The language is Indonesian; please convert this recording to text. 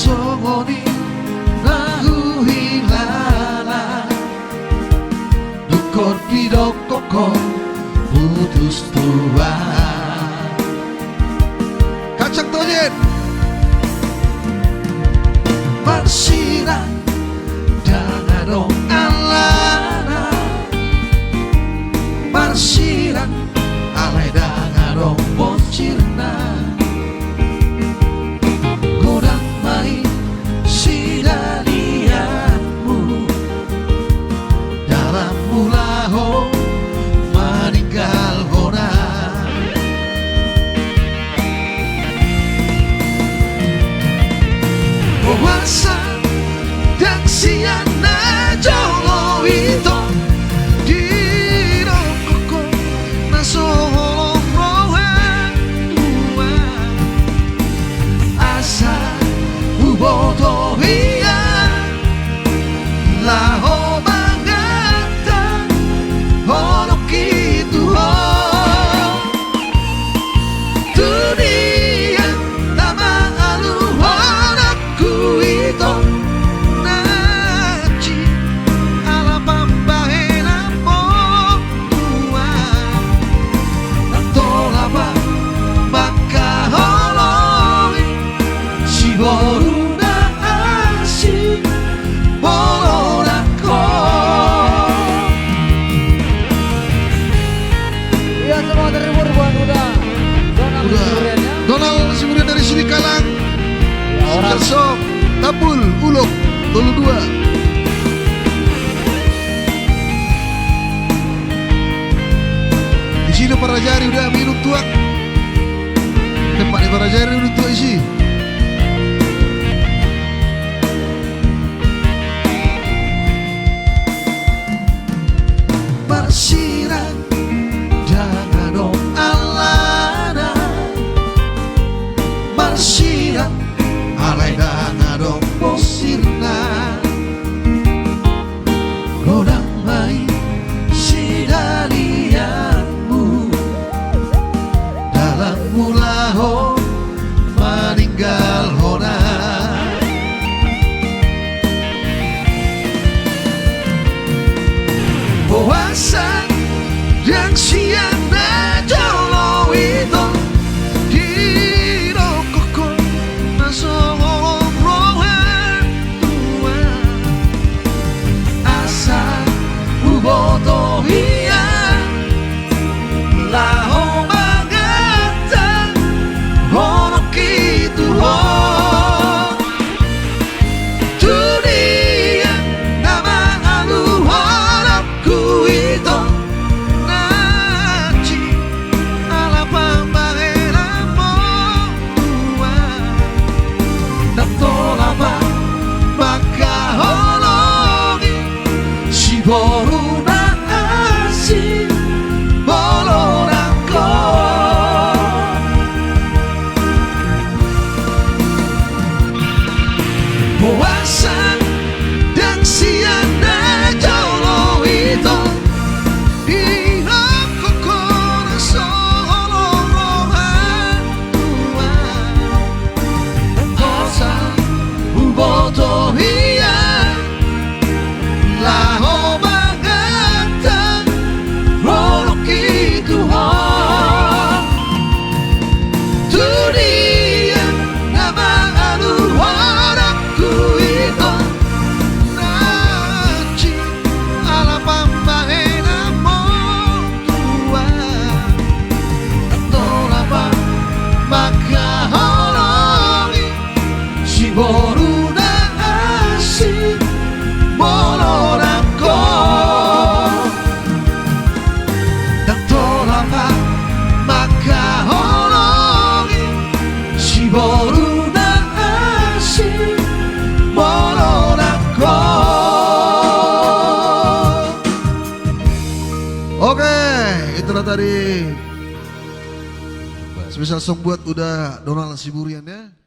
songoni nahu hilala dukor pidokoko putus tua kacang tojen marsina dangadong alana marsina alai dangadong bocirna godang mai sidalianmu dalam mulaho meninggal hona puasa dan siana jolo itu di rokoko nasolo rohan tua asa uboto hia laho mangata holo kitu ho dunia nama alu honaku itu naci ala pambahena tua natolaba baka holoi shiboruna asi bolonako. Iya semua dari Burbuan udah Donald Siburian dari sini Kalang ya, orang Sok Tapul Uluk Tolu 2 di sini para jari udah minum tuak tempatnya para jari udah tuak isi Marsiran dangadong alana Marsiran alai dangadong posirna godang mai sidalianmu dalam mulaho meninggal hona puasa yang siana jolo itu di rokoko nasolo rohan tua asa uboto hia laho mangata hono kitu ho dunia nama alu honapku itu naci ala pambahena tua natolaba baka holongi shiboruna asi bolonako puasa dan siana jolo itu di rokoko nasolo rohan tua tosa uboto hia laho mangata holo kitu ho dunia nama alu honaku itu naci ala pambahena tua natolaba baka holongi shiboruna asi bolonako natolaba baka holongi shiboruna asi bolonako. Oke, itulah tadi spesial song buat udah Donald Siburian ya.